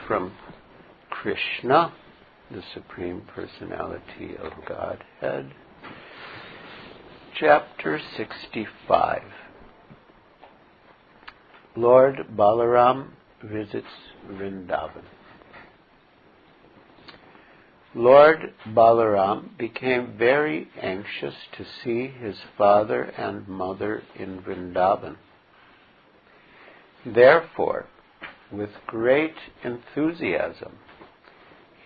from Krishna, the Supreme Personality of Godhead. Chapter 65. Lord Balaram visits Vrndavana. Lord Balaram became very anxious to see his father and mother in Vrndavana. Therefore, with great enthusiasm,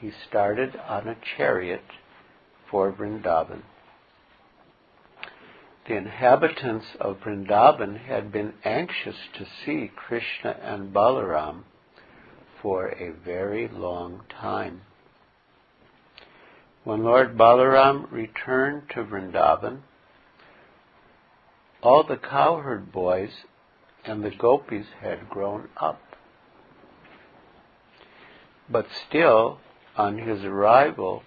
he started on a chariot for Vrndavana. The inhabitants of Vrndavana had been anxious to see Krishna and Balaram for a very long time. When Lord Balaram returned to Vrndavana, all the cowherd boys and the gopis had grown up. But still, on his arrival,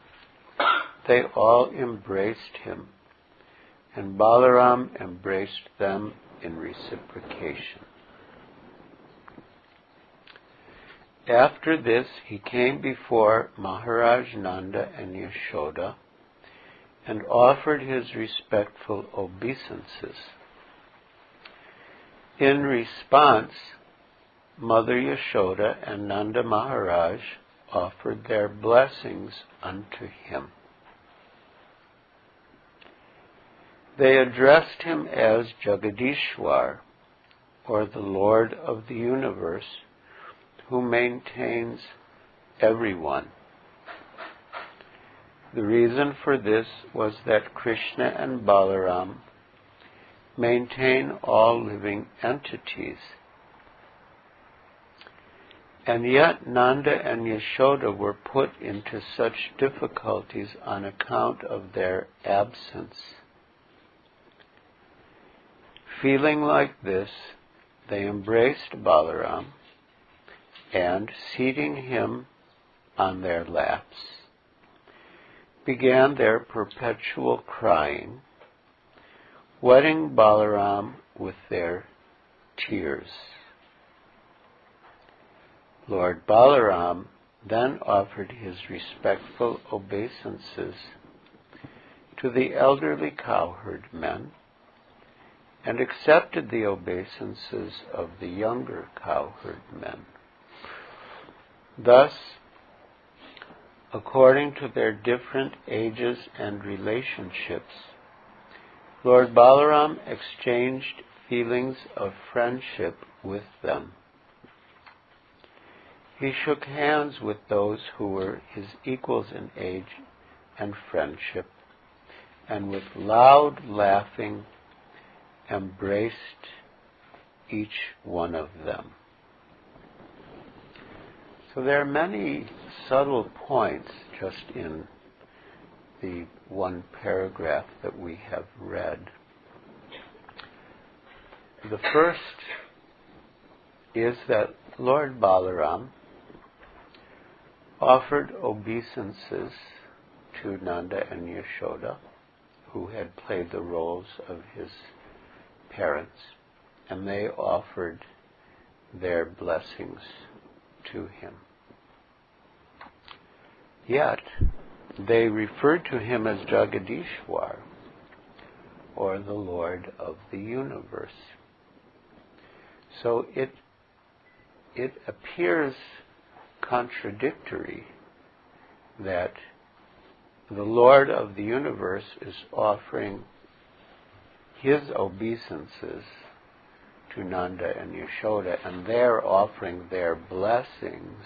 they all embraced him, and Balaram embraced them in reciprocation. After this, he came before Maharaj Nanda and Yashoda and offered his respectful obeisances. In response, Mother Yashoda and Nanda Maharaj offered their blessings unto him. They addressed him as Jagadishwar, or the Lord of the universe, who maintains everyone. The reason for this was that Krishna and Balaram maintain all living entities. And yet Nanda and Yashoda were put into such difficulties on account of their absence. Feeling like this, they embraced Balaram and, seating him on their laps, began their perpetual crying, wetting Balaram with their tears. Lord Balaram then offered his respectful obeisances to the elderly cowherd men and accepted the obeisances of the younger cowherd men. Thus, according to their different ages and relationships, Lord Balaram exchanged feelings of friendship with them. He shook hands with those who were his equals in age and friendship, and with loud laughing embraced each one of them. So there are many subtle points just in the one paragraph that we have read. The first is that Lord Balaram offered obeisances to Nanda and Yashoda, who had played the roles of his parents, and they offered their blessings to him. Yet, they referred to him as Jagadishwar, or the Lord of the universe. So it appears contradictory that the Lord of the universe is offering his obeisances to Nanda and Yashoda, and they're offering their blessings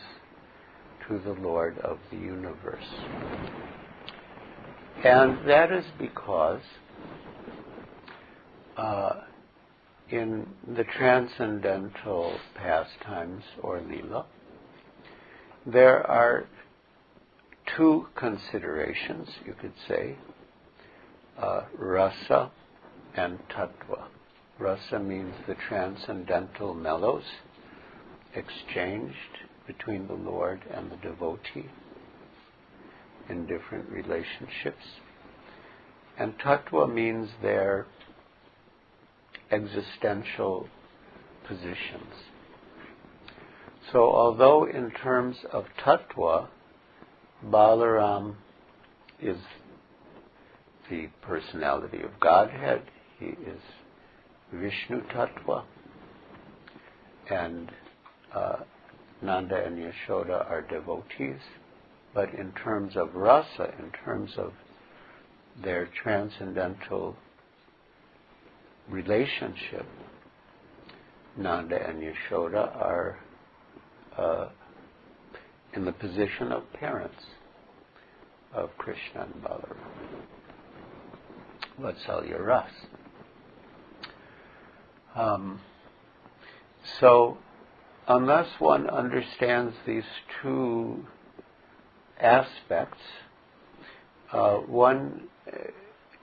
to the Lord of the universe. And that is because in the transcendental pastimes, or lila, there are two considerations, you could say, rasa and tattva. Rasa means the transcendental mellows exchanged between the Lord and the devotee in different relationships. And tattva means their existential positions. So although in terms of tattva, Balaram is the personality of Godhead, he is Vishnu tattva, and Nanda and Yashoda are devotees, but in terms of rasa, in terms of their transcendental relationship, Nanda and Yashoda are in the position of parents of Krishna and Balarama. Vatsalya Ras. So, unless one understands these two aspects, one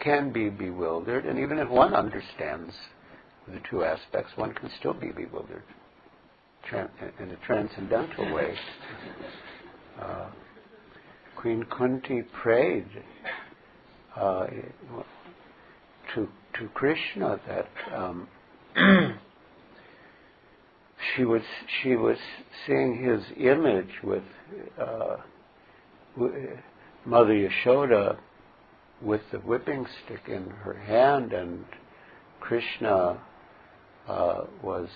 can be bewildered, and even if one understands the two aspects, one can still be bewildered in a transcendental way. Queen Kunti prayed to Krishna that she was seeing his image with Mother Yashoda with the whipping stick in her hand, and Krishna was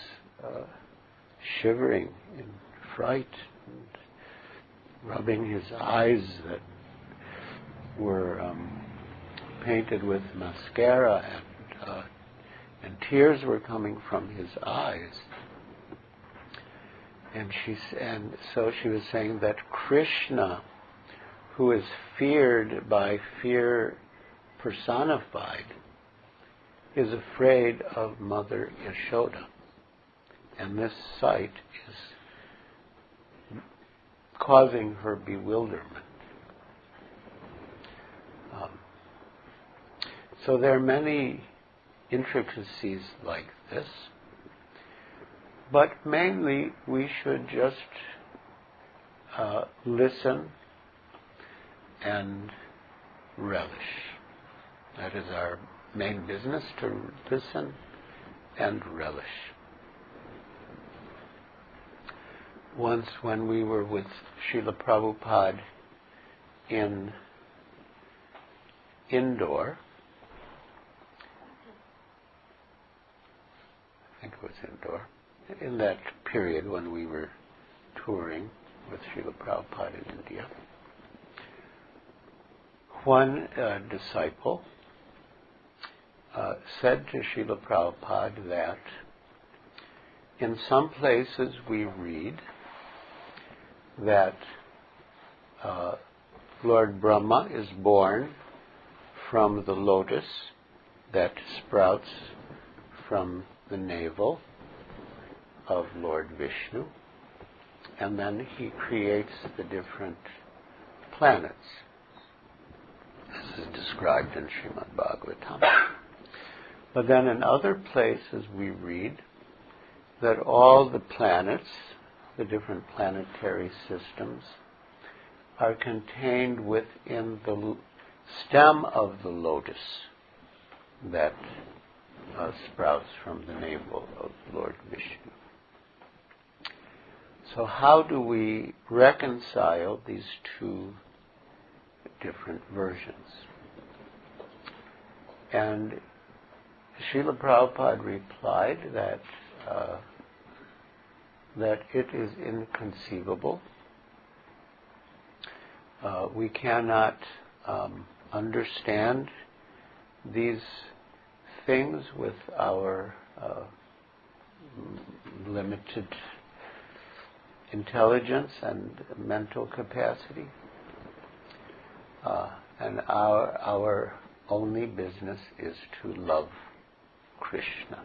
shivering in fright and rubbing his eyes that were painted with mascara, and tears were coming from his eyes. And so she was saying that Krishna, who is feared by fear personified, is afraid of Mother Yashoda. And this sight is causing her bewilderment. So there are many intricacies like this, but mainly we should just listen and relish. That is our main business, to listen and relish. Once when we were with Srila Prabhupada in Indore, I think it was Indore, in that period when we were touring with Srila Prabhupada in India, one disciple said to Srila Prabhupada that in some places we read that Lord Brahma is born from the lotus that sprouts from the navel of Lord Vishnu, and then he creates the different planets, as is described in Srimad Bhagavatam. But then in other places we read that all the planets, the different planetary systems, are contained within the stem of the lotus that sprouts from the navel of Lord Vishnu. So how do we reconcile these two different versions? And Srila Prabhupada replied that it is inconceivable. We cannot understand these things with our limited intelligence and mental capacity. And our only business is to love Krishna.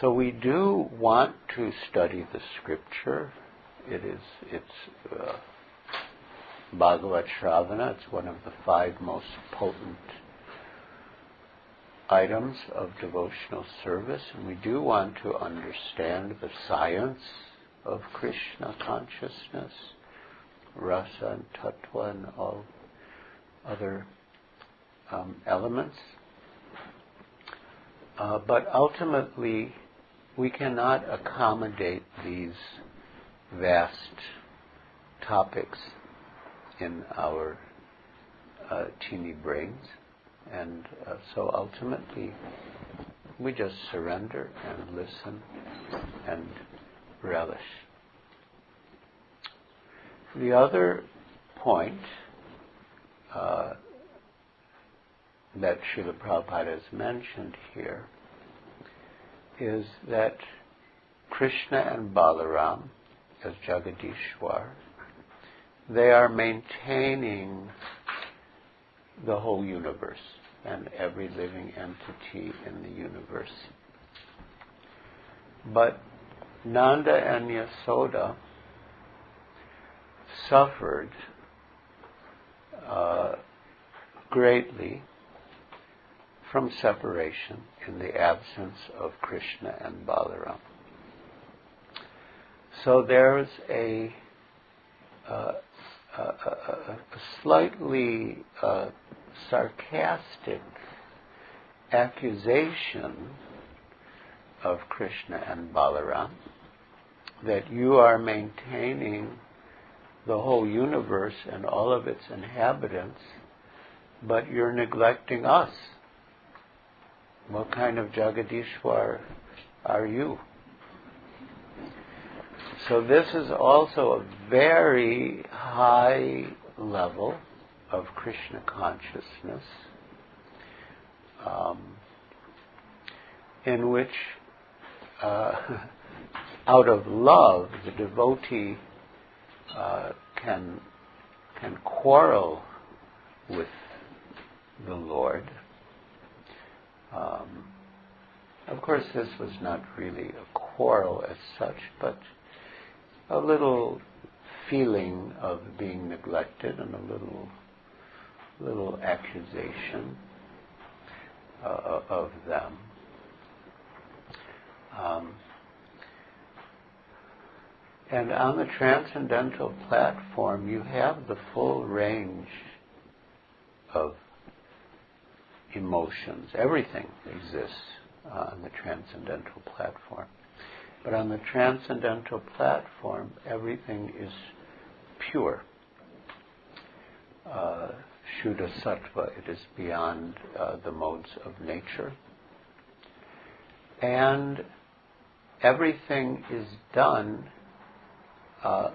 So we do want to study the scripture. It's Bhagavat Shravana. It's one of the 5 most potent items of devotional service, and we do want to understand the science of Krishna consciousness, rasa and tattva and all other elements. But ultimately, we cannot accommodate these vast topics in our teeny brains, and so ultimately we just surrender and listen and relish. The other point that Srila Prabhupada has mentioned here is that Krishna and Balarama, as Jagadishwar, they are maintaining the whole universe and every living entity in the universe. But Nanda and Yasoda suffered greatly from separation in the absence of Krishna and Balarama. So there's a slightly sarcastic accusation of Krishna and Balarama that you are maintaining the whole universe and all of its inhabitants, but you're neglecting us. What kind of Jagadishwar are you? So this is also a very high level of Krishna consciousness, in which out of love the devotee can quarrel with the Lord. Of course, this was not really a quarrel as such, but a little feeling of being neglected and a little accusation of them. And on the transcendental platform, you have the full range of emotions. Everything exists on the transcendental platform. But on the transcendental platform, everything is pure. Shuddha Sattva, it is beyond the modes of nature. And everything is done out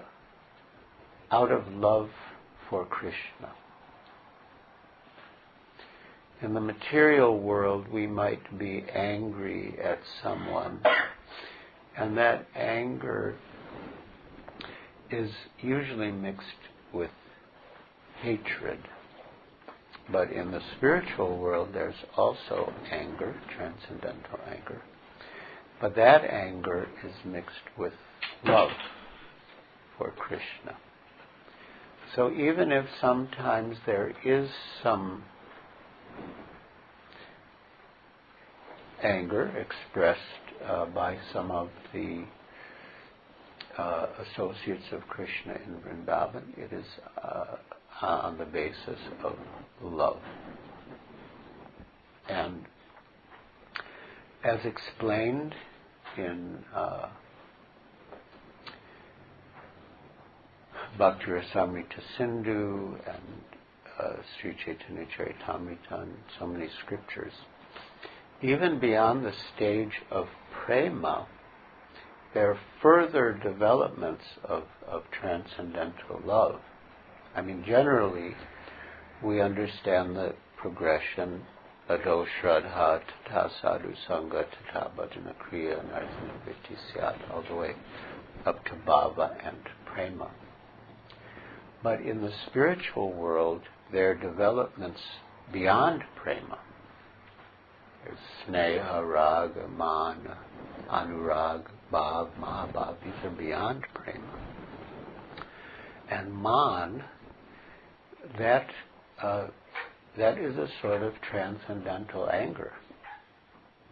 of love for Krishna. In the material world, we might be angry at someone, and that anger is usually mixed with hatred. But in the spiritual world, there's also anger, transcendental anger. But that anger is mixed with love for Krishna. So even if sometimes there is some anger expressed by some of the associates of Krishna in Vrndavana, it is on the basis of love. And as explained in Bhakti Rasamrita Sindhu and Sri Chaitanya Charitamrita and so many scriptures, even beyond the stage of prema, there are further developments of transcendental love. I mean, generally, we understand the progression, Ado Shraddha, Tata Sadhu Sangha, Tata Bhajana Kriya, Narjana Vritti Syat, all the way up to Bhava and Prema. But in the spiritual world, there are developments beyond Prema. There's Sneha, Raga, Mana, Anurag, Bhav, Mahabhav. These are beyond Prema. And Man, that is a sort of transcendental anger.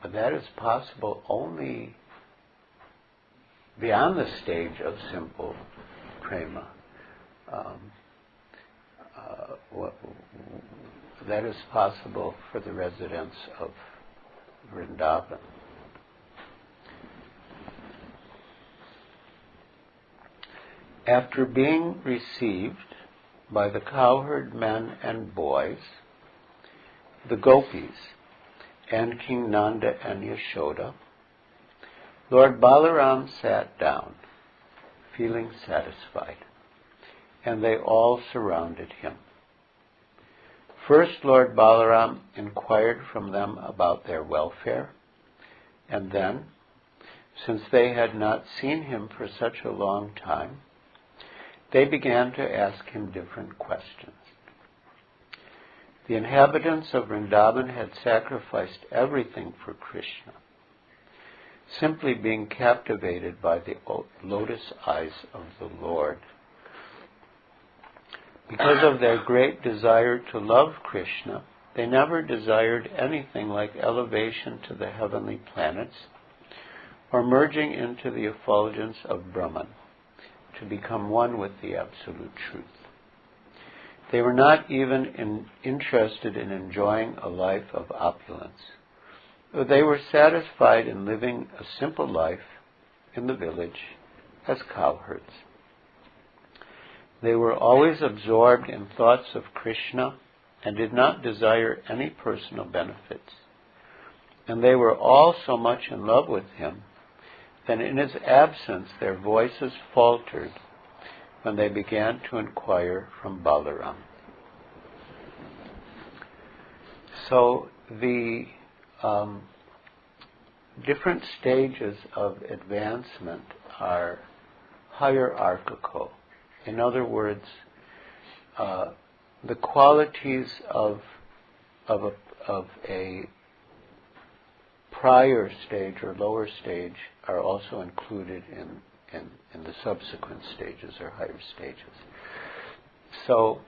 But that is possible only beyond the stage of simple Prema. That is possible for the residents of Vrndavana. After being received by the cowherd men and boys, the gopis, and King Nanda and Yashoda, Lord Balaram sat down, feeling satisfied, and they all surrounded him. First, Lord Balaram inquired from them about their welfare, and then, since they had not seen him for such a long time, they began to ask him different questions. The inhabitants of Vrndavana had sacrificed everything for Krishna, simply being captivated by the lotus eyes of the Lord. Because of their great desire to love Krishna, they never desired anything like elevation to the heavenly planets or merging into the effulgence of Brahman to become one with the absolute truth. They were not even interested in enjoying a life of opulence. They were satisfied in living a simple life in the village as cowherds. They were always absorbed in thoughts of Krishna and did not desire any personal benefits. And they were all so much in love with him that in his absence their voices faltered when they began to inquire from Balaram. So the different stages of advancement are hierarchical. In other words, the qualities of a prior stage or lower stage are also included in the subsequent stages or higher stages. So,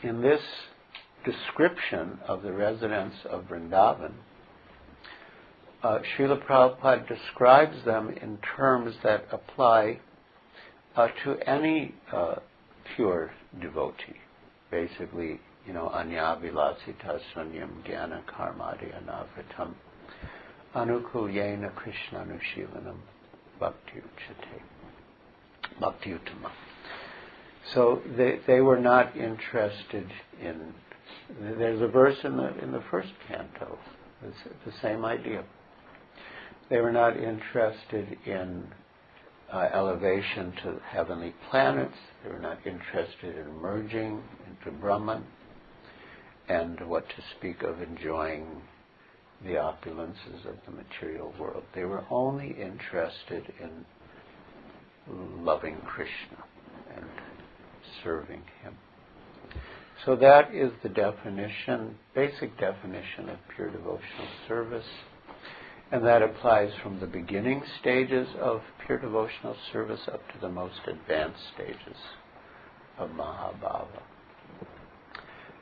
in this description of the residents of Vrindavan, Srila Prabhupada describes them in terms that apply to any pure devotee. Basically, anya vilasita sunyam jnana karmadi anavritam anukulyena krishnanushilanam bhakti uttama. So they were not interested in. There's a verse in the first canto. It's the same idea. They were not interested in elevation to heavenly planets. They were not interested in merging into Brahman, and what to speak of enjoying the opulences of the material world. They were only interested in loving Krishna and serving him. So that is the definition, basic definition of pure devotional service. And that applies from the beginning stages of pure devotional service up to the most advanced stages of Mahabhava.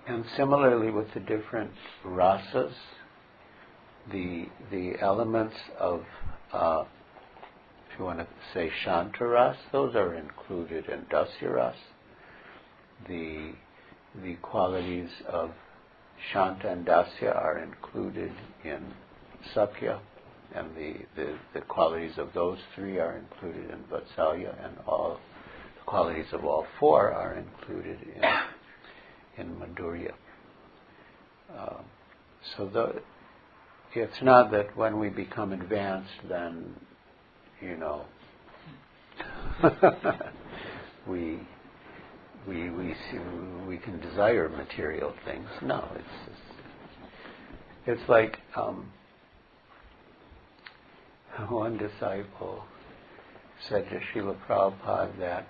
And similarly with the different rasas, the elements of, if you want to say Shantaras, those are included in Dasyaras. The qualities of Shanta and Dasya are included in Sakya, and the qualities of those three are included in Vatsalya, and all the qualities of all four are included in Madhurya. It's not that when we become advanced, then we can desire material things. No, it's like one disciple said to Srila Prabhupada that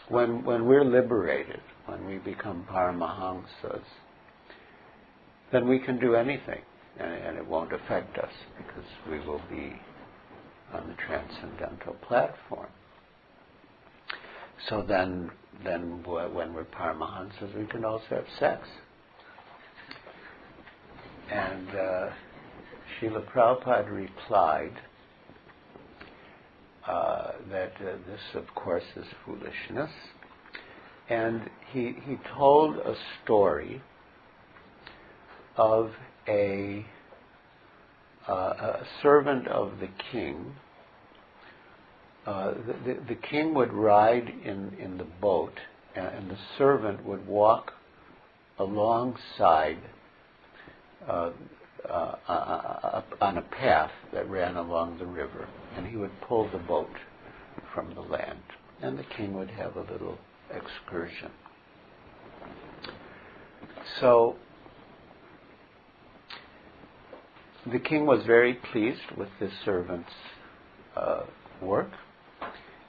when we're liberated, when we become Paramahamsas, then we can do anything, and it won't affect us because we will be on the transcendental platform. So then when we're Paramahamsas, we can also have sex. And Srila Prabhupada replied that this, of course, is foolishness. And he told a story of a servant of the king the king would ride in the boat, and the servant would walk alongside on a path that ran along the river, and he would pull the boat from the land, and the king would have a little excursion. So the king was very pleased with this servant's work,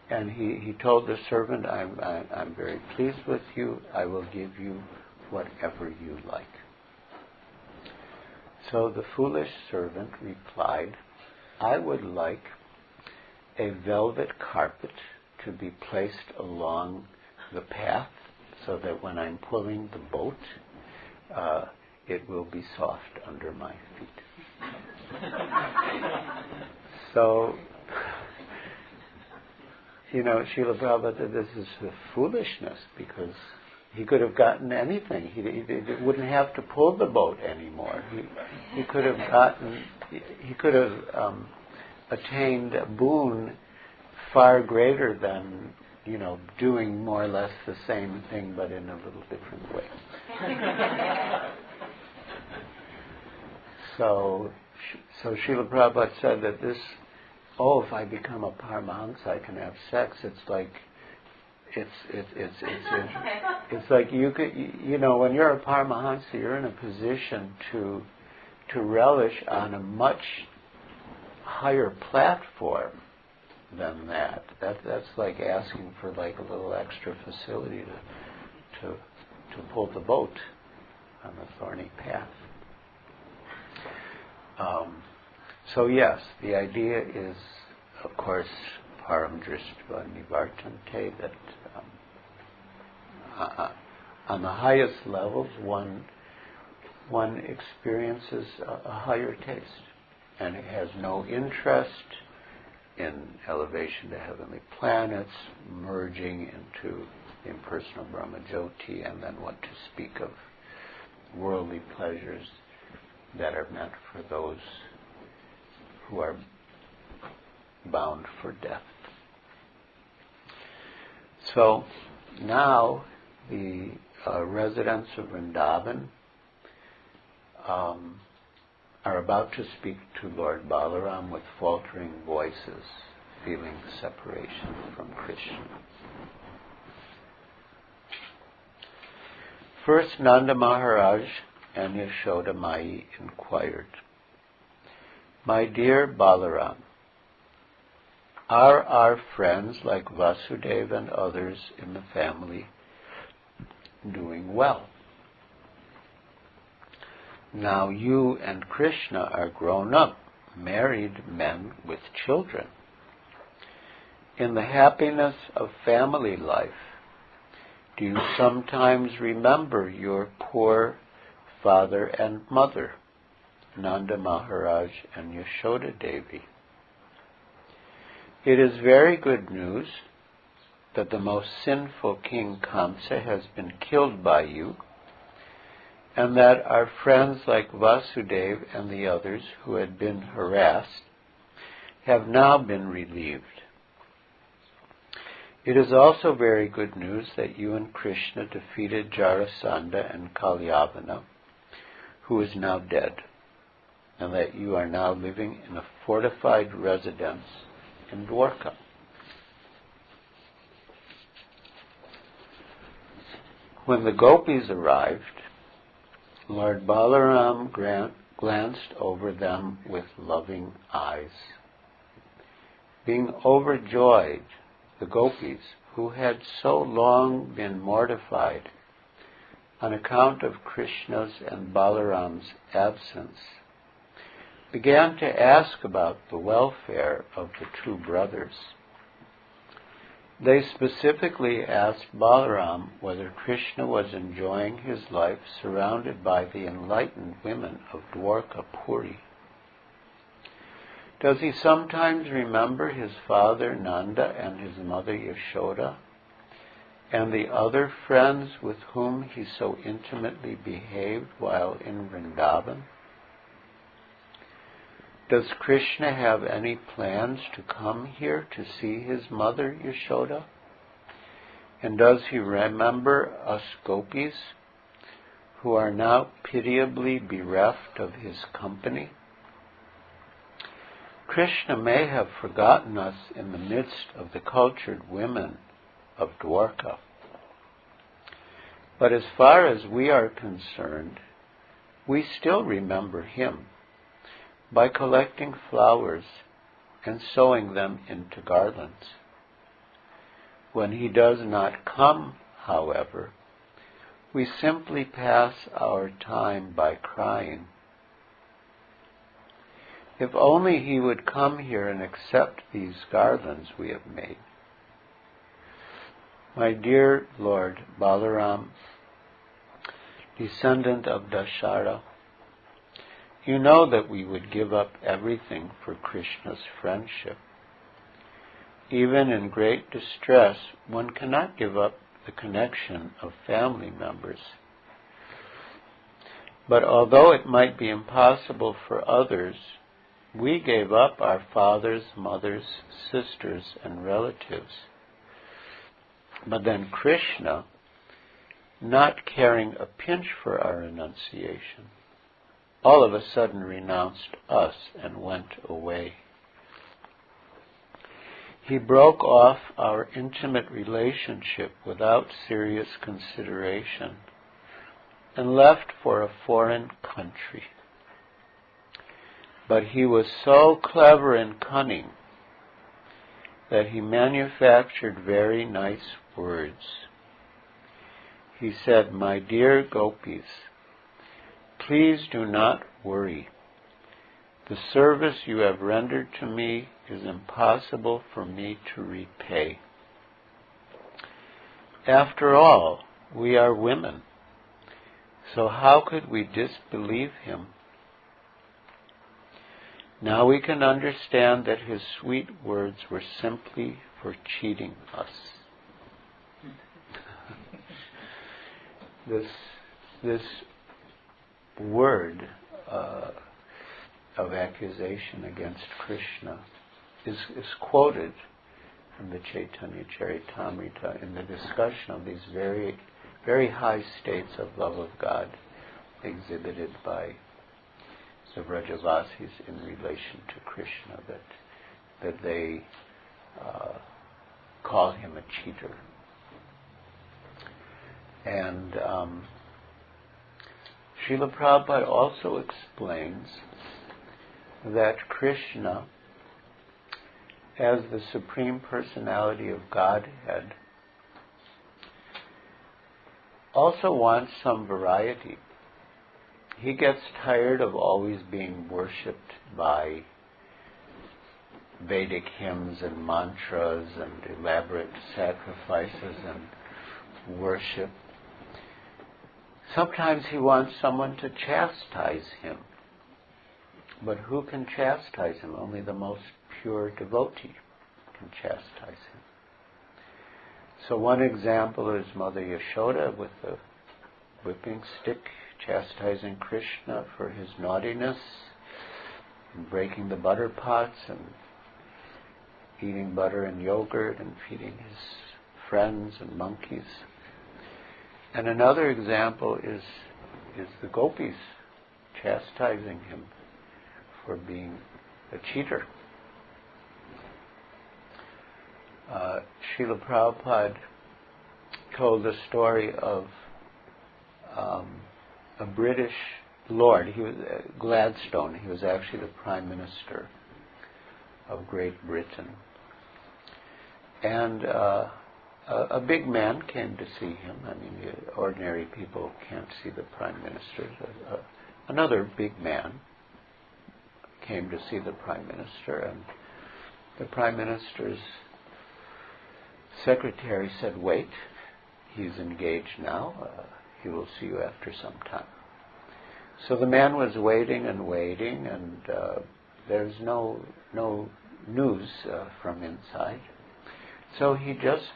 and he told the servant, I'm very pleased with you. I will give you whatever you like. So the foolish servant replied, I would like a velvet carpet to be placed along the path so that when I'm pulling the boat, it will be soft under my feet. So, Srila Prabhupada said this is the foolishness, because he could have gotten anything. He wouldn't have to pull the boat anymore. He could have attained a boon far greater than, doing more or less the same thing but in a little different way. So Srila Prabhupada said that this, if I become a Paramahansa, I can have sex. It's like you could, when you're a Paramahansa, you're in a position to relish on a much higher platform than that. That's like asking for like a little extra facility to pull the boat on the thorny path. So yes, the idea is, of course, param drištva nivartante, that on the highest levels one experiences a higher taste, and it has no interest in elevation to heavenly planets, merging into impersonal Brahmajyoti, and then what to speak of worldly pleasures that are meant for those who are bound for death. So now the residents of Vrindavan are about to speak to Lord Balaram with faltering voices, feeling separation from Krishna. First, Nanda Maharaj and Yashoda Mai inquired, My dear Balaram, are our friends like Vasudeva and others in the family doing well? Now you and Krishna are grown up, married men with children. In the happiness of family life, do you sometimes remember your poor father and mother, Nanda Maharaj and Yashoda Devi? It is very good news that the most sinful King Kamsa has been killed by you, and that our friends like Vasudeva and the others who had been harassed have now been relieved. It is also very good news that you and Krishna defeated Jarasandha and Kalyavana, who is now dead, and that you are now living in a fortified residence in Dwarka. When the gopis arrived, Lord Balaram glanced over them with loving eyes. Being overjoyed, the gopis, who had so long been mortified on account of Krishna's and Balaram's absence, began to ask about the welfare of the two brothers. They specifically asked Balaram whether Krishna was enjoying his life surrounded by the enlightened women of Dwarka Puri. Does he sometimes remember his father Nanda and his mother Yashoda and the other friends with whom he so intimately behaved while in Vrindavan? Does Krishna have any plans to come here to see his mother Yashoda? And does he remember us gopis, who are now pitiably bereft of his company? Krishna may have forgotten us in the midst of the cultured women of Dwarka. But as far as we are concerned, we still remember him by collecting flowers and sewing them into garlands. When he does not come, however, we simply pass our time by crying. If only he would come here and accept these garlands we have made. My dear Lord Balaram, descendant of Dasharata, you know that we would give up everything for Krishna's friendship. Even in great distress, one cannot give up the connection of family members. But although it might be impossible for others, we gave up our fathers, mothers, sisters, and relatives. But then Krishna, not caring a pinch for our renunciation, all of a sudden renounced us and went away. He broke off our intimate relationship without serious consideration and left for a foreign country. But he was so clever and cunning that he manufactured very nice words. He said, "My dear gopis, please do not worry. The service you have rendered to me is impossible for me to repay. After all, we are women, so how could we disbelieve him? Now we can understand that his sweet words were simply for cheating us." This word of accusation against Krishna is quoted from the Chaitanya Charitamrita in the discussion of these very, very high states of love of God exhibited by the Vrajavasis in relation to Krishna, that they call him a cheater. And Srila Prabhupada also explains that Krishna, as the Supreme Personality of Godhead, also wants some variety. He gets tired of always being worshipped by Vedic hymns and mantras and elaborate sacrifices and worship. Sometimes he wants someone to chastise him. But who can chastise him? Only the most pure devotee can chastise him. So one example is Mother Yashoda with the whipping stick, chastising Krishna for his naughtiness, and breaking the butter pots, and eating butter and yogurt, and feeding his friends and monkeys. And another example is the gopis chastising him for being a cheater. Srila Prabhupada told the story of a British lord. He was Gladstone. He was actually the Prime Minister of Great Britain. And a big man came to see him. I mean, ordinary people can't see the Prime Minister. Another big man came to see the Prime Minister, and the Prime Minister's secretary said, "Wait, he's engaged now. He will see you after some time." So the man was waiting, and there's no news from inside. So he just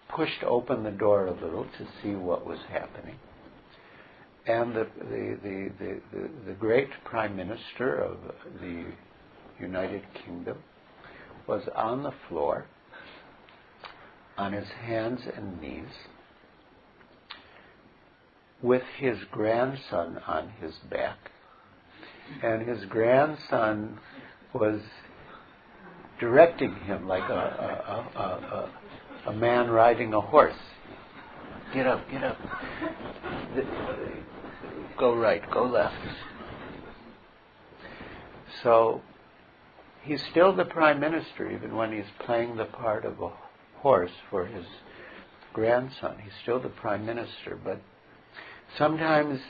pushed open the door a little to see what was happening. And the great Prime Minister of the United Kingdom was on the floor, on his hands and knees, with his grandson on his back. And his grandson was directing him like a man riding a horse. Get up, get up. Go right, go left. So he's still the Prime Minister, even when he's playing the part of a horse for his grandson. He's still the Prime Minister, but sometimes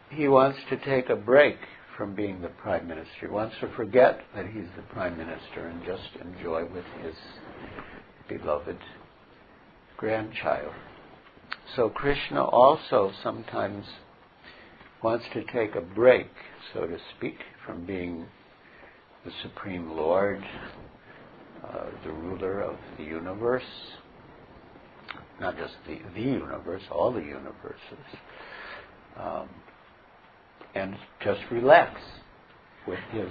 he wants to take a break from being the Prime Minister. He wants to forget that he's the Prime Minister and just enjoy with his beloved grandchild. So Krishna also sometimes wants to take a break, so to speak, from being the Supreme Lord, the ruler of the universe, not just the universe, all the universes, and just relax with his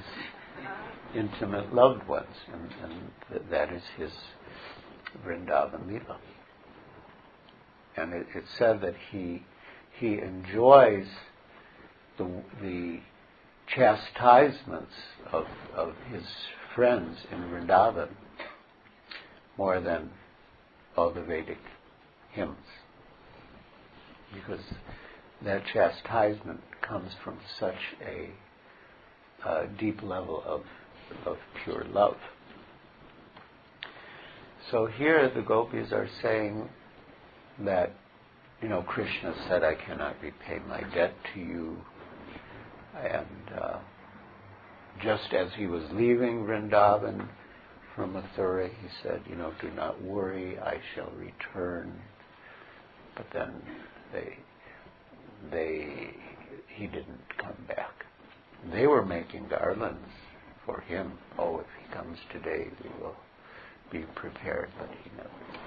intimate loved ones, and that is his Vrndavana lila. And it's said that he enjoys the chastisements of his friends in Vrindavan more than all the Vedic hymns, because that chastisement comes from such a deep level of pure love. So here the gopis are saying that, Krishna said, I cannot repay my debt to you. And just as he was leaving Vrindavan for Mathura, he said, do not worry, I shall return. But then he didn't come back. They were making garlands for him. Oh, if he comes today, we will be prepared, but he never did.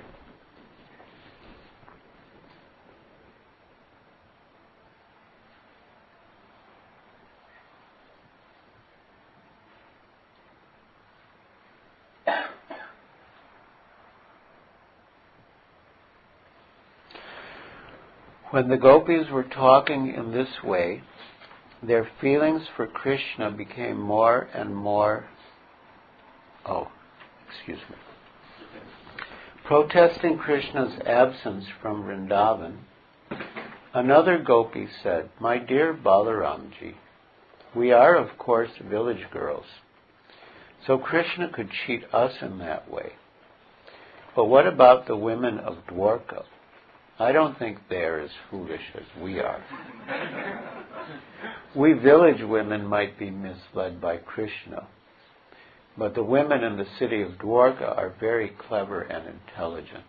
When the gopis were talking in this way, their feelings for Krishna became more and more... Protesting Krishna's absence from Vrindavan, another gopi said, My dear Balaramji, we are of course village girls, so Krishna could cheat us in that way. But what about the women of Dwarka? I don't think they are as foolish as we are. We village women might be misled by Krishna, but the women in the city of Dwarka are very clever and intelligent.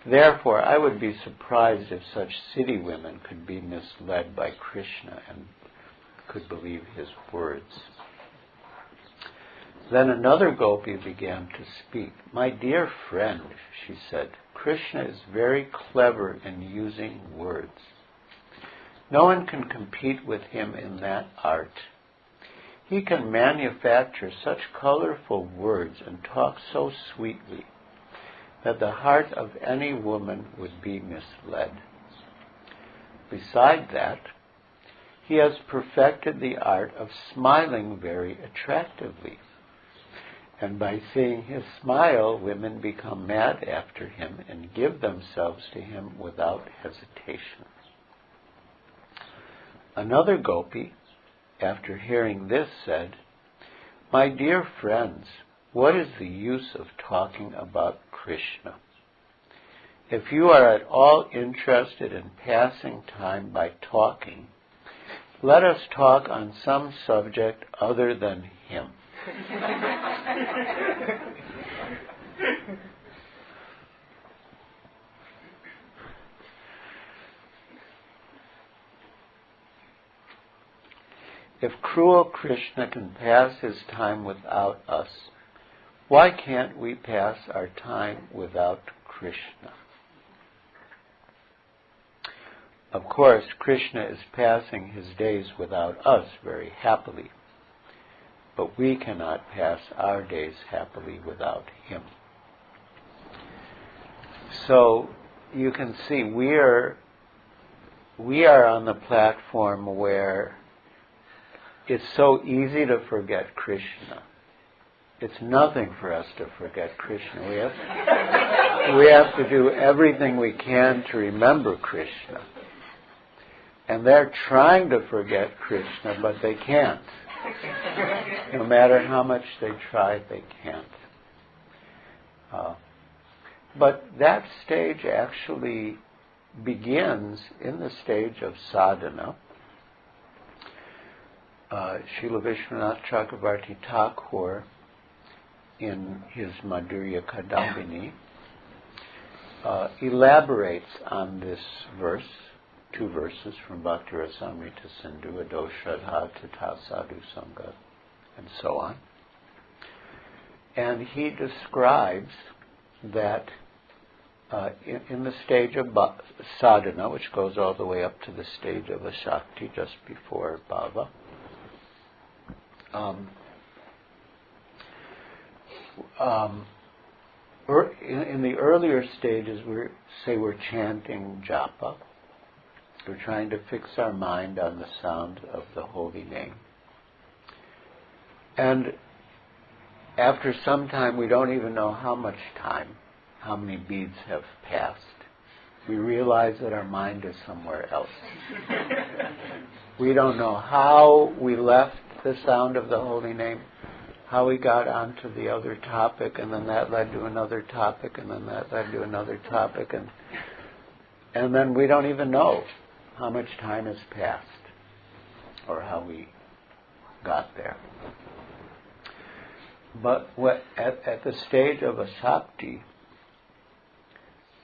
Therefore, I would be surprised if such city women could be misled by Krishna and could believe his words. Then another gopi began to speak. My dear friend, she said, Krishna is very clever in using words. No one can compete with him in that art. He can manufacture such colorful words and talk so sweetly that the heart of any woman would be misled. Beside that, he has perfected the art of smiling very attractively. And by seeing his smile, women become mad after him and give themselves to him without hesitation. Another gopi, after hearing this, said, My dear friends, what is the use of talking about Krishna? If you are at all interested in passing time by talking, let us talk on some subject other than him. If cruel Krishna can pass his time without us, why can't we pass our time without Krishna? of course, Krishna is passing his days without us very happily, but we cannot pass our days happily without him. So you can see we are on the platform where it's so easy to forget Krishna. It's nothing for us to forget Krishna. We have to do everything we can to remember Krishna. And they're trying to forget Krishna, but they can't. No matter how much they try, they can't. But that stage actually begins in the stage of sadhana. Srila Vishwanath Chakravarti Thakur, in his Madhurya Kadambini, elaborates on this verse, 2 verses from Bhakti Rasamrita Sindhu, Adoshradha Tata Sadhu Sangha, and so on. And he describes that in the stage of sadhana, which goes all the way up to the stage of Ashakti, just before bhava, in the earlier stages, we're chanting japa. We're trying to fix our mind on the sound of the holy name. And after some time, we don't even know how much time, how many beads have passed. We realize that our mind is somewhere else. We don't know how we left the sound of the holy name, how we got onto the other topic, and then that led to another topic, and then that led to another topic, and then we don't even know how much time has passed or how we got there. But at the stage of Asakti,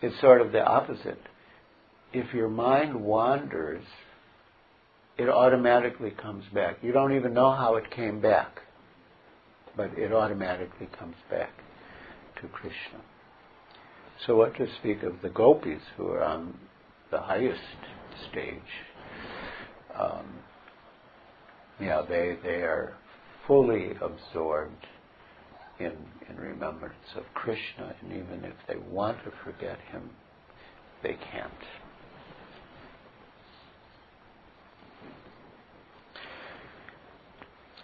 it's sort of the opposite. If your mind wanders, it automatically comes back. You don't even know how it came back, but it automatically comes back to Krishna. So what to speak of the gopis, who are on the highest stage? They are fully absorbed in remembrance of Krishna, and even if they want to forget him, they can't.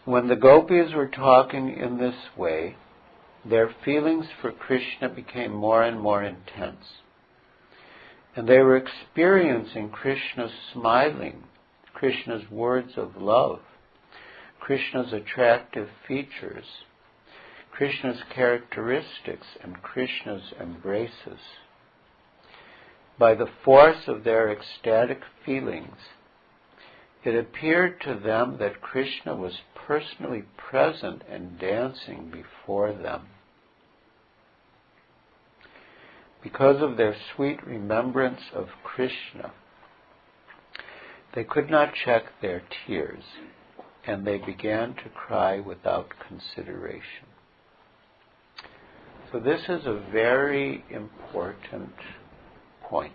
When the gopis were talking in this way, their feelings for Krishna became more and more intense, and they were experiencing Krishna's smiling, Krishna's words of love, Krishna's attractive features, Krishna's characteristics, and Krishna's embraces. By the force of their ecstatic feelings, it appeared to them that Krishna was personally present and dancing before them. Because of their sweet remembrance of Krishna, they could not check their tears, and they began to cry without consideration. So this is a very important point.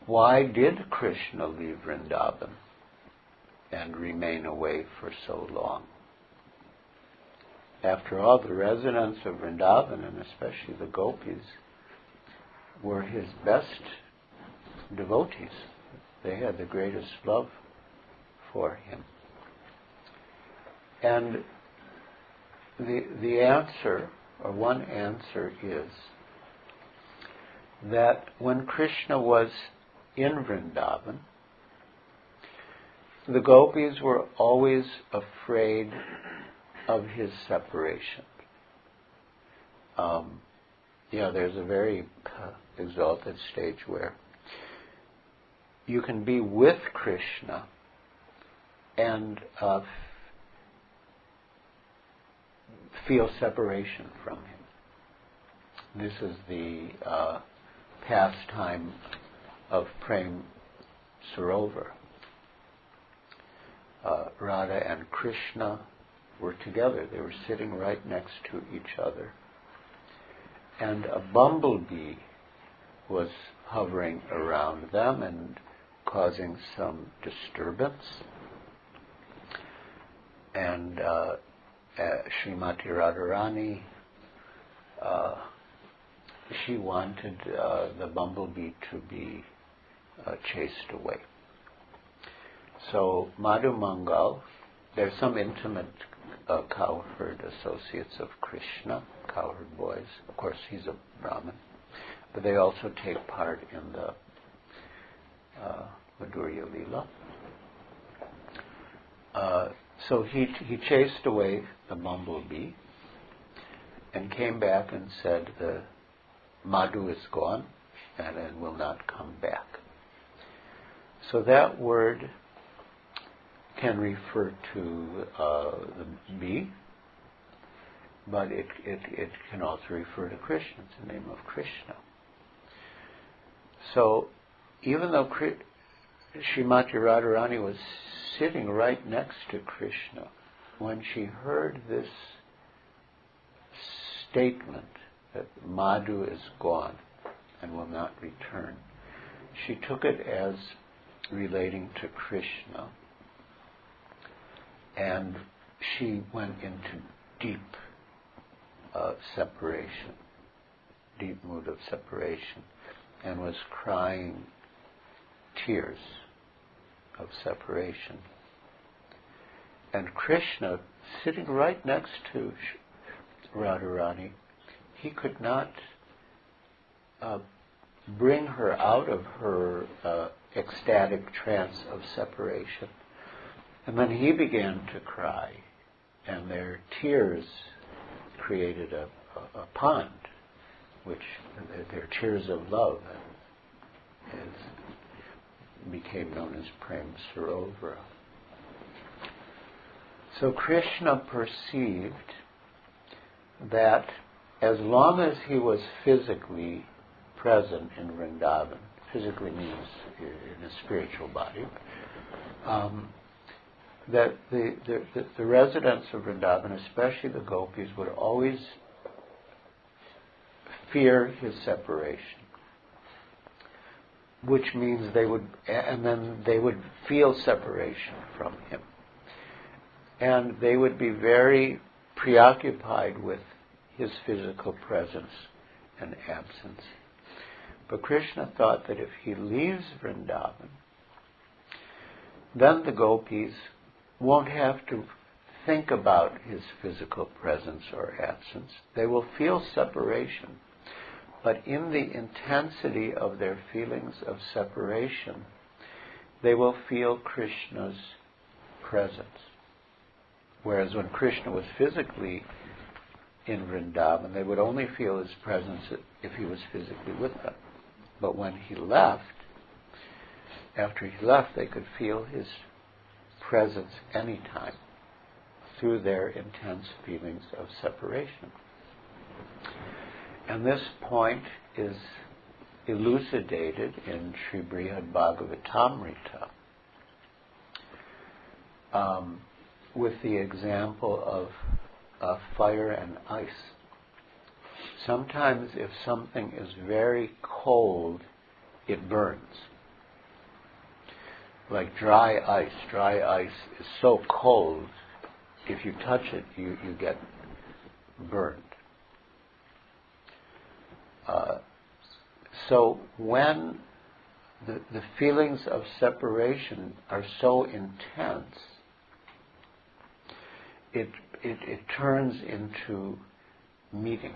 Why did Krishna leave Vrndavana and remain away for so long? After all, the residents of Vrndavana, and especially the gopis, were his best devotees. They had the greatest love for him. And the answer, or one answer, is that when Krishna was in Vrindavan, the gopis were always afraid of his separation. There's a very exalted stage where you can be with Krishna and feel separation from him. This is the pastime of Prem Sarovar. Radha and Krishna were together. They were sitting right next to each other. And a bumblebee was hovering around them and causing some disturbance. And Srimati Radharani, she wanted the bumblebee to be chased away. So Madhu Mangal, there's some intimate cowherd associates of Krishna, cowherd boys. Of course, he's a Brahmin. But they also take part in the Madhurya Lila. So he chased away the bumblebee and came back and said, the Madhu is gone and will not come back. So that word can refer to the bee, but it can also refer to Krishna. It's the name of Krishna. So even though Srimati Radharani was sitting right next to Krishna, when she heard this statement that Madhu is gone and will not return, she took it as relating to Krishna, and she went into deep separation, deep mood of separation, and was crying tears of separation. And Krishna, sitting right next to Radharani, he could not bring her out of her ecstatic trance of separation. And then he began to cry, and their tears created a pond, which their tears of love became known as Prem Sarovara. So Krishna perceived that as long as he was physically present in Vrindavan, physically means in a spiritual body, that the residents of Vrindavan, especially the gopis, would always fear his separation, which means they would feel separation from him. And they would be very preoccupied with his physical presence and absence. But Krishna thought that if he leaves Vrindavan, then the gopis won't have to think about his physical presence or absence. They will feel separation. But in the intensity of their feelings of separation, they will feel Krishna's presence. Whereas when Krishna was physically in Vrindavan, they would only feel his presence if he was physically with them. But when he left, after he left, they could feel his presence anytime through their intense feelings of separation. And this point is elucidated in Sri Brihad Bhagavatamrita with the example of fire and ice. Sometimes if something is very cold, it burns. Like dry ice. Dry ice is so cold, if you touch it, you get burned. So when the feelings of separation are so intense, it turns into meeting.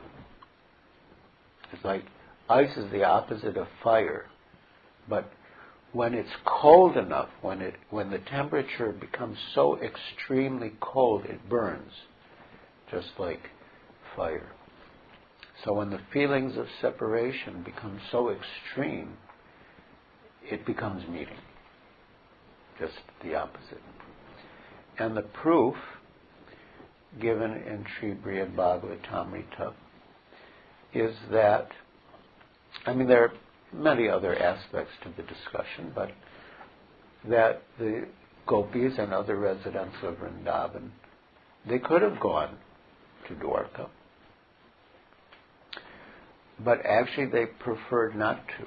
It's like ice is the opposite of fire, but when it's cold enough, when the temperature becomes so extremely cold, it burns, just like fire. So when the feelings of separation become so extreme, it becomes meeting, just the opposite. And the proof given in Sri Brihad Bhagavatamrita is that, there are many other aspects to the discussion, but that the gopis and other residents of Vrindavan, they could have gone to Dwarka, but actually they preferred not to,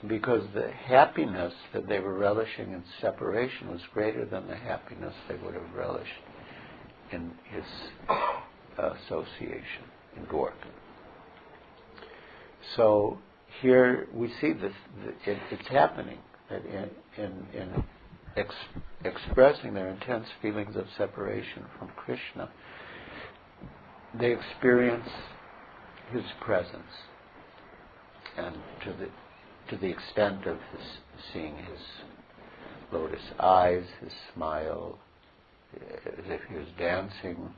because the happiness that they were relishing in separation was greater than the happiness they would have relished in his association in Gork. So here we see this, it's happening, that in expressing their intense feelings of separation from Krishna, they experience his presence, and to the extent of seeing his lotus eyes, his smile, as if he was dancing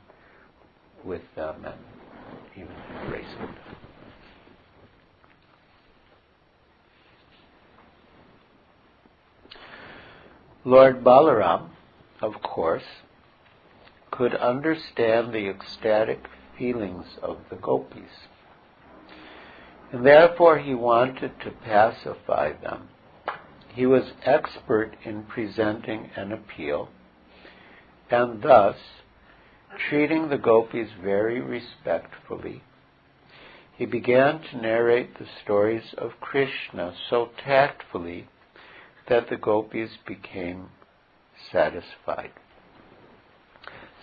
with them and even embracing them. Lord Balaram, of course, could understand the ecstatic feelings of the gopis, and therefore he wanted to pacify them. He was expert in presenting an appeal, and thus, treating the gopis very respectfully, he began to narrate the stories of Krishna so tactfully that the gopis became satisfied.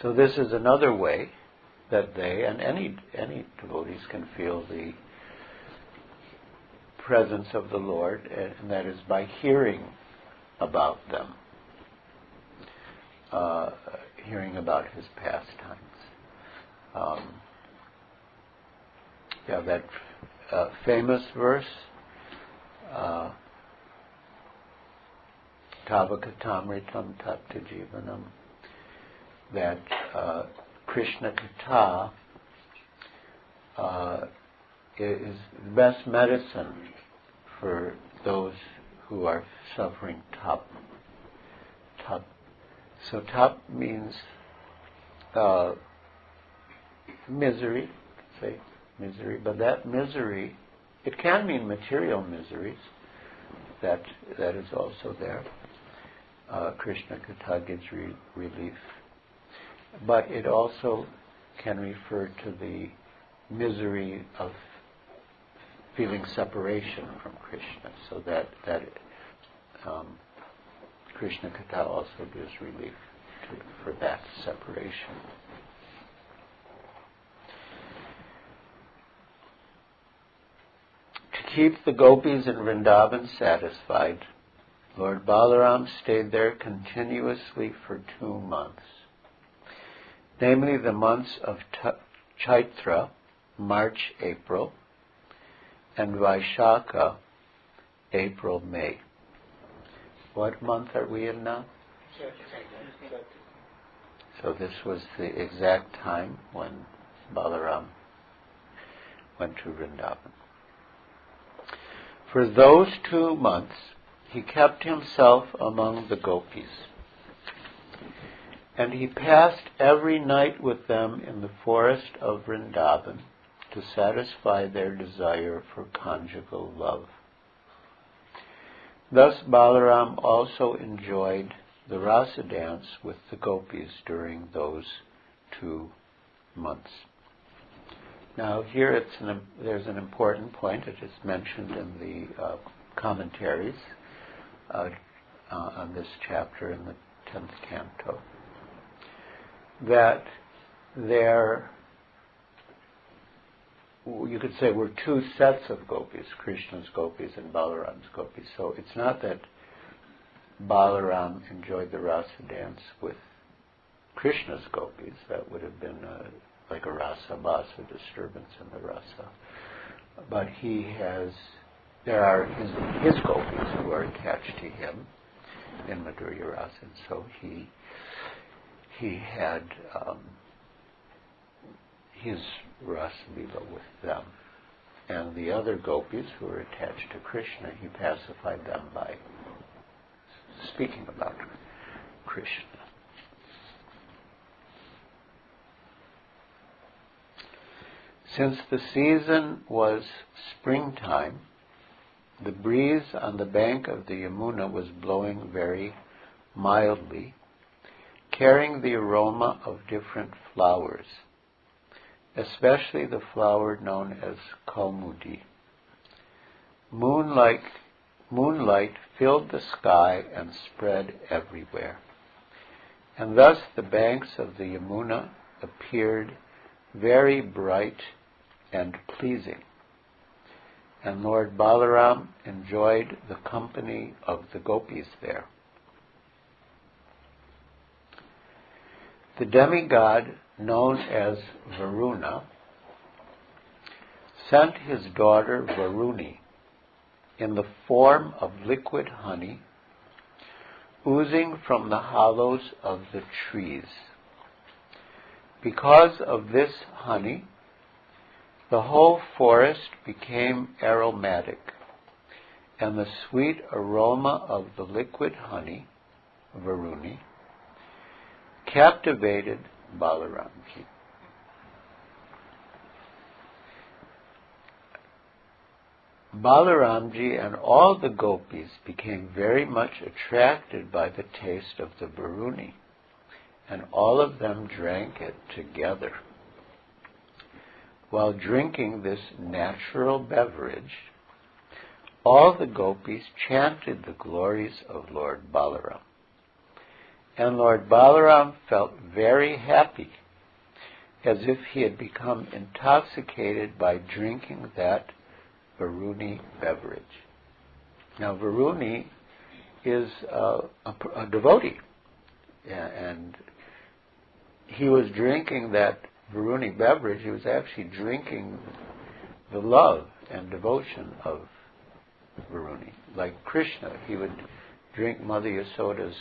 So this is another way that they, and any devotees, can feel the presence of the Lord, and that is by hearing about them, hearing about his pastimes. That famous verse, Tavakatamritam Tapta Jivanam, that Krishna Katha is the best medicine for those who are suffering tap. So tap means misery, say misery, but that misery, it can mean material miseries, that is also there. Krishna Katha gives relief. But it also can refer to the misery of feeling separation from Krishna, so that Krishna Katha also gives relief for that separation. To keep the gopis in Vrindavan satisfied, Lord Balaram stayed there continuously for 2 months, namely the months of Chaitra, March, April, and Vaisakha, April, May. What month are we in now? So this was the exact time when Balaram went to Vrndavana. For those 2 months, he kept himself among the gopis, and he passed every night with them in the forest of Vrindavan to satisfy their desire for conjugal love. Thus Balaram also enjoyed the rasa dance with the gopis during those 2 months. Now here there's an important point. It is mentioned in the commentaries on this chapter in the 10th canto, that there, you could say, were 2 sets of gopis, Krishna's gopis and Balaram's gopis. So it's not that Balaram enjoyed the rasa dance with Krishna's gopis. That would have been like a rasa basa, disturbance in the rasa. But there are his gopis who are attached to him in Madhurya Rasa, and so he had his rasa lila with them. And the other gopis who were attached to Krishna, he pacified them by speaking about Krishna. Since the season was springtime, the breeze on the bank of the Yamuna was blowing very mildly, carrying the aroma of different flowers. especially the flower known as kaumudi. Moonlight filled the sky and spread everywhere. And thus the banks of the Yamuna appeared very bright and pleasing. And Lord Balaram enjoyed the company of the gopis there. The demigod known as Varuna sent his daughter Varuni in the form of liquid honey oozing from the hollows of the trees. Because of this honey, the whole forest became aromatic, and the sweet aroma of the liquid honey, Varuni, captivated Balaramji. Balaramji and all the gopis became very much attracted by the taste of the Varuni, and all of them drank it together. While drinking this natural beverage, all the gopis chanted the glories of Lord Balaram. And Lord Balaram felt very happy, as if he had become intoxicated by drinking that Varuni beverage. Now, Varuni is a devotee, and he was drinking that Varuni beverage. He was actually drinking the love and devotion of Varuni. Like Krishna, he would drink Mother Yasoda's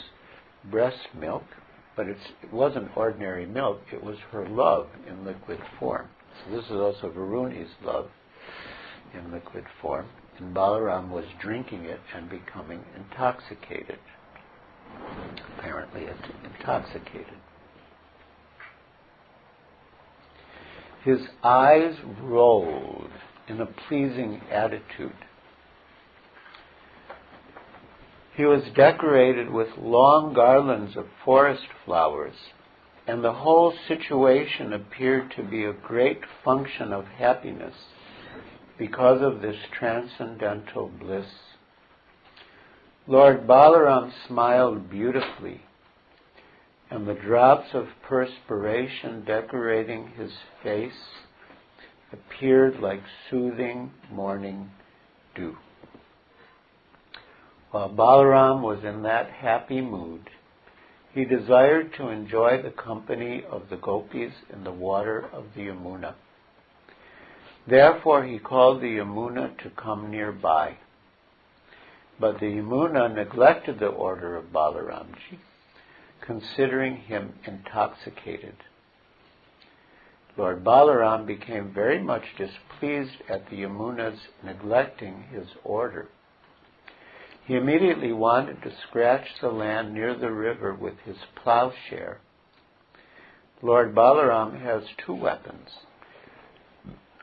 breast milk, but it wasn't ordinary milk, it was her love in liquid form. So this is also Varuni's love in liquid form, and Balaram was drinking it and becoming intoxicated. Apparently intoxicated. His eyes rolled in a pleasing attitude. He was decorated with long garlands of forest flowers, and the whole situation appeared to be a great function of happiness because of this transcendental bliss. Lord Balaram smiled beautifully, and the drops of perspiration decorating his face appeared like soothing morning dew. While Balaram was in that happy mood, he desired to enjoy the company of the gopis in the water of the Yamuna. Therefore he called the Yamuna to come nearby. But the Yamuna neglected the order of Balaramji, considering him intoxicated. Lord Balaram became very much displeased at the Yamuna's neglecting his order. He immediately wanted to scratch the land near the river with his plowshare. Lord Balaram has two weapons,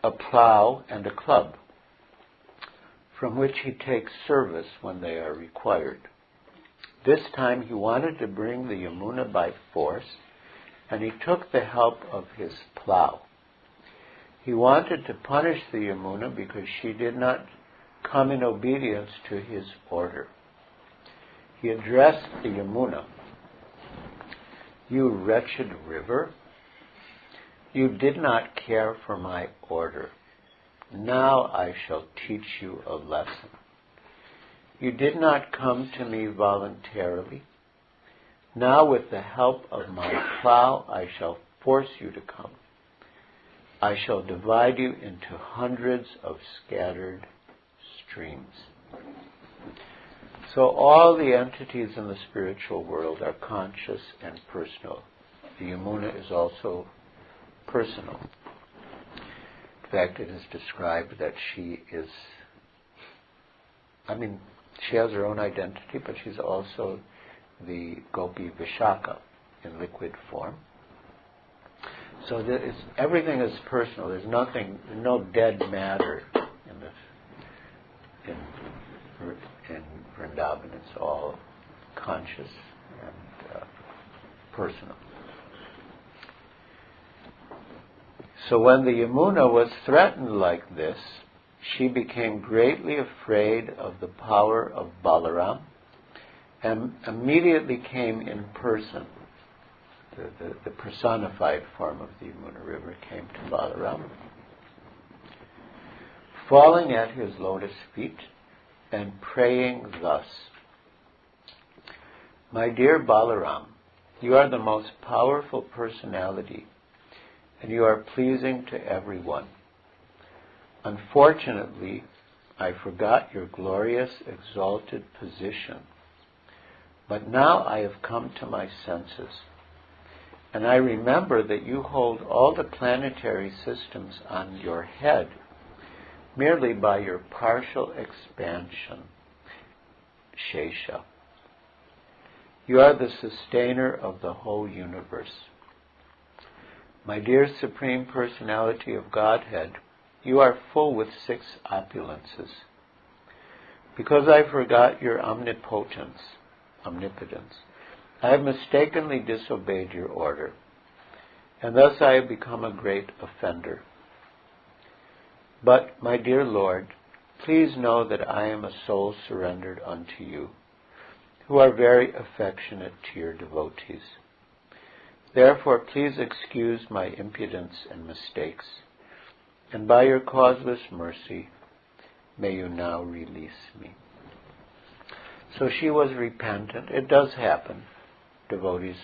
a plow and a club, from which he takes service when they are required. This time he wanted to bring the Yamuna by force, and he took the help of his plow. He wanted to punish the Yamuna because she did not come in obedience to his order. He addressed the Yamuna, "You wretched river, you did not care for my order. Now I shall teach you a lesson. You did not come to me voluntarily. Now with the help of my plow I shall force you to come. I shall divide you into hundreds of scattered streams." So all the entities in the spiritual world are conscious and personal. The Yamuna is also personal. In fact, it is described that she has her own identity, but she's also the gopi Vaisakha in liquid form. So everything is personal. There's no dead matter in this. In Vrndavana, it's all conscious and personal. So when the Yamuna was threatened like this, she became greatly afraid of the power of Balarama and immediately came in person. The personified form of the Yamuna River came to Balarama, falling at his lotus feet and praying thus: "My dear Balarama, you are the most powerful personality, and you are pleasing to everyone. Unfortunately, I forgot your glorious, exalted position. But now I have come to my senses, and I remember that you hold all the planetary systems on your head merely by your partial expansion, Shesha. You are the sustainer of the whole universe. My dear Supreme Personality of Godhead, you are full with 6 opulences. Because I forgot your omnipotence, omnipotence, I have mistakenly disobeyed your order, and thus I have become a great offender. But, my dear Lord, please know that I am a soul surrendered unto you, who are very affectionate to your devotees. Therefore, please excuse my impudence and mistakes, and by your causeless mercy, may you now release me." So she was repentant. It does happen. Devotees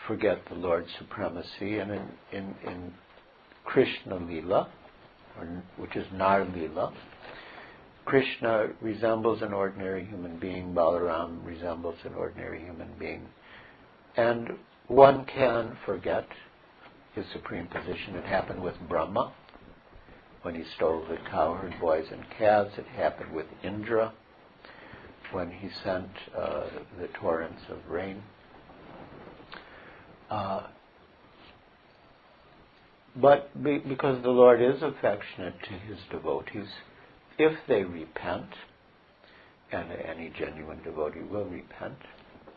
forget the Lord's supremacy, and in Krishna lila, which is Nar lila, Krishna resembles an ordinary human being, Balarama resembles an ordinary human being. And one can forget his supreme position. It happened with Brahma when he stole the cowherd boys and calves. It happened with Indra when he sent the torrents of rain. But because the Lord is affectionate to his devotees, if they repent, and any genuine devotee will repent,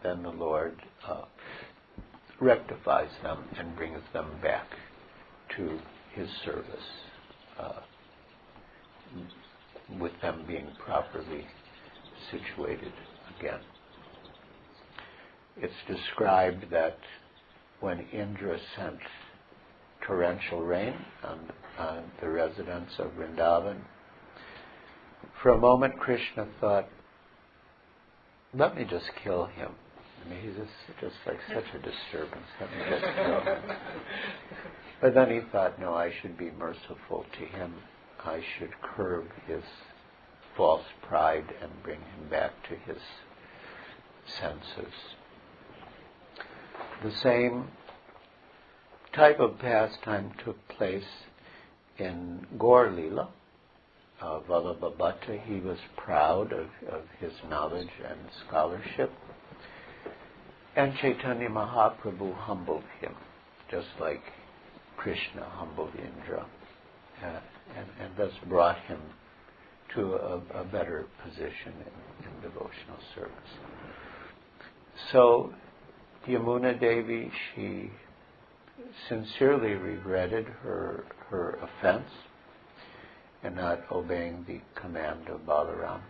then the Lord rectifies them and brings them back to his service, with them being properly situated again. It's described that when Indra sent torrential rain on the residents of Vrndavana, for a moment Krishna thought, let me just kill him. I mean, he's just like such a disturbance. Let me just kill him. But then he thought, no, I should be merciful to him. I should curb his false pride and bring him back to his senses. The same type of pastime took place in Gaur Lila. Vallabhabhata, he was proud of his knowledge and scholarship. And Chaitanya Mahaprabhu humbled him, just like Krishna humbled Indra, and thus brought him to a better position in devotional service. So Yamuna Devi, she sincerely regretted her offense in not obeying the command of Balarama.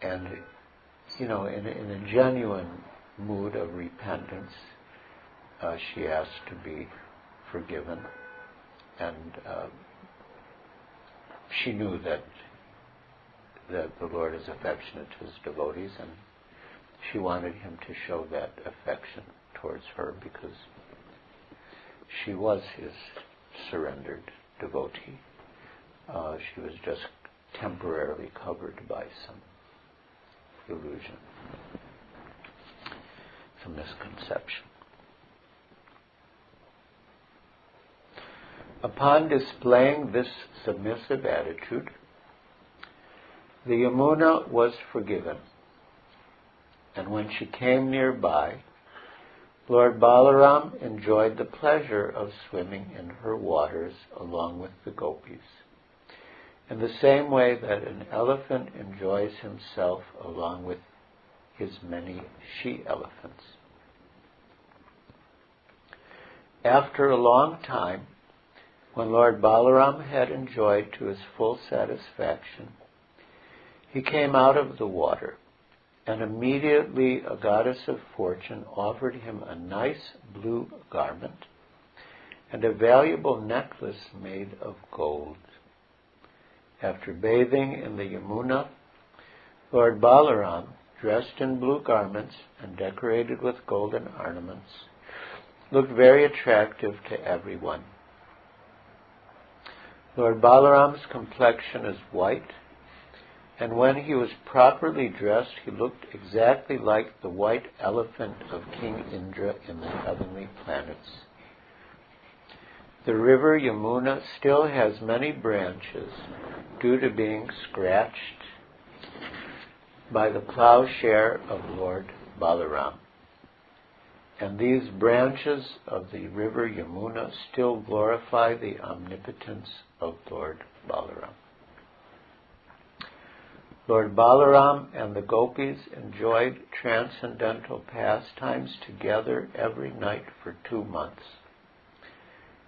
And, in a genuine mood of repentance, she asked to be forgiven. And she knew that the Lord is affectionate to his devotees, and she wanted him to show that affection towards her because she was his surrendered devotee. She was just temporarily covered by some illusion, some misconception. Upon displaying this submissive attitude, the Yamuna was forgiven. And when she came nearby, Lord Balarama enjoyed the pleasure of swimming in her waters along with the gopis, in the same way that an elephant enjoys himself along with his many she-elephants. after a long time, when Lord Balaram had enjoyed to his full satisfaction, he came out of the water, and immediately a goddess of fortune offered him a nice blue garment and a valuable necklace made of gold. After bathing in the Yamuna, Lord Balaram, dressed in blue garments and decorated with golden ornaments, looked very attractive to everyone. Lord Balaram's complexion is white, and when he was properly dressed, he looked exactly like the white elephant of King Indra in the heavenly planets. The river Yamuna still has many branches due to being scratched by the plowshare of Lord Balaram. And these branches of the river Yamuna still glorify the omnipotence of Lord Balaram. Lord Balaram and the gopis enjoyed transcendental pastimes together every night for 2 months.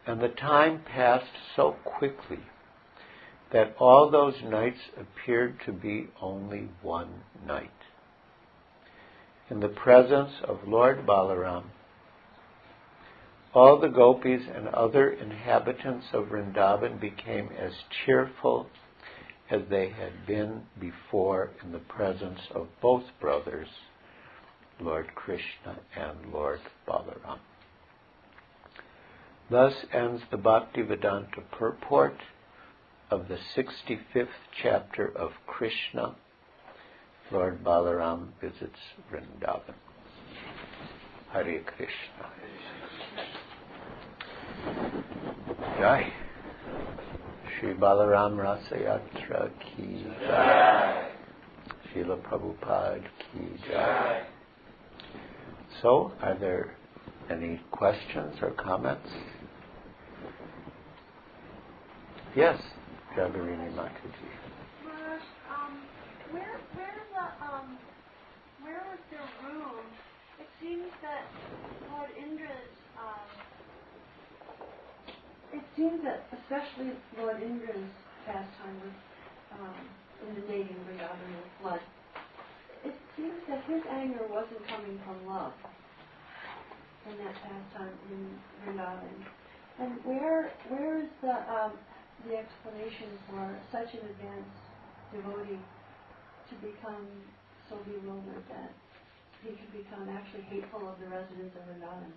And the time passed so quickly that all those nights appeared to be only one night. In the presence of Lord Balaram, all the gopis and other inhabitants of Vrindavan became as cheerful as they had been before in the presence of both brothers, Lord Krishna and Lord Balaram. Thus ends the Bhaktivedanta purport of the 65th chapter of Krishna. Lord Balaram visits Vrindavan. Hare Krishna. Jai. Shri Balaram Rasayatra ki Jai. Srila Prabhupada ki Jai. So, are there any questions or comments? Yes, Jagarini Mataji. Where was their room? It seems that Lord Indra's, especially Lord Indra's pastime with inundating Vrndavana with blood, it seems that his anger wasn't coming from love in that pastime in Vrindavan. And where is the explanation for such an advanced devotee to become so bewildered that he could become actually hateful of the residents of Vrndavana?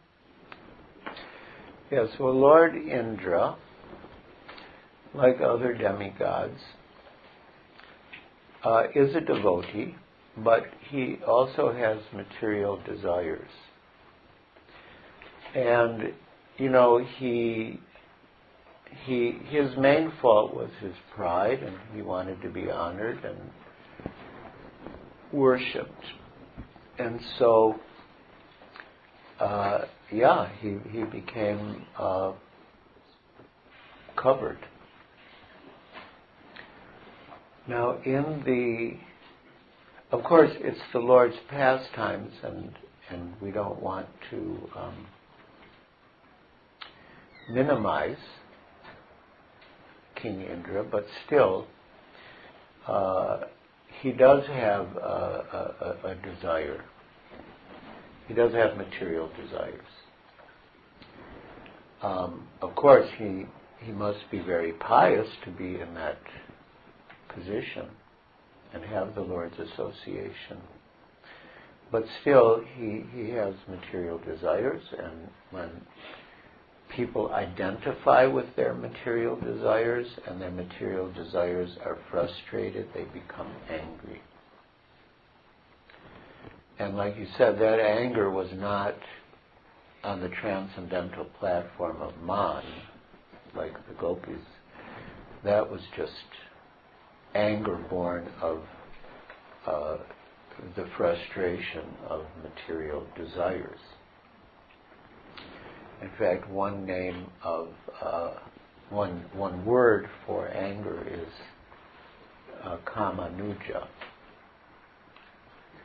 Yes, well, Lord Indra, like other demigods, is a devotee, but he also has material desires. And, his main fault was his pride, and he wanted to be honored and worshipped. And so, he became covered. Now, of course, it's the Lord's pastimes, and we don't want to minimize King Indra, but still, he does have a desire. He does have material desires. Of course, he must be very pious to be in that position and have the Lord's association. But still, he has material desires, and when people identify with their material desires and their material desires are frustrated, they become angry. And like you said, that anger was not on the transcendental platform of man, like the gopis. That was just anger born of the frustration of material desires. In fact, one name of one word for anger is kamanuja.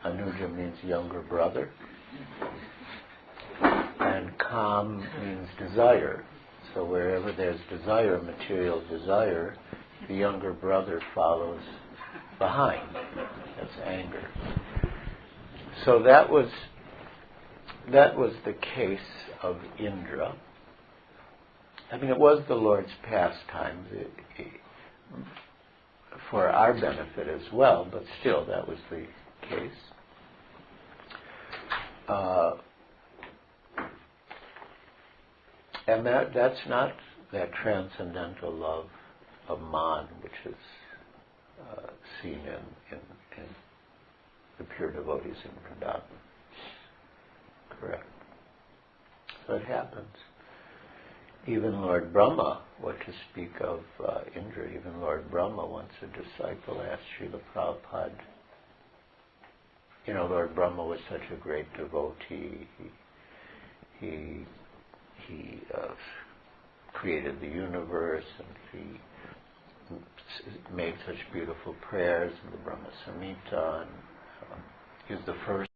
Anuja means younger brother, and Kam means desire. So wherever there's desire, material desire, the younger brother follows behind. That's anger. So that was the case of Indra. I mean, it was the Lord's pastime for our benefit as well, but still, that was the case. And that's not that transcendental love of man, which is seen in the pure devotees in Vrndavana. Correct. So it happens. Even Lord Brahma, what to speak of Indra, even Lord Brahma, once a disciple asked Srila Prabhupada, Lord Brahma was such a great devotee. He created the universe, and he made such beautiful prayers in the Brahma Samhita, and he was the first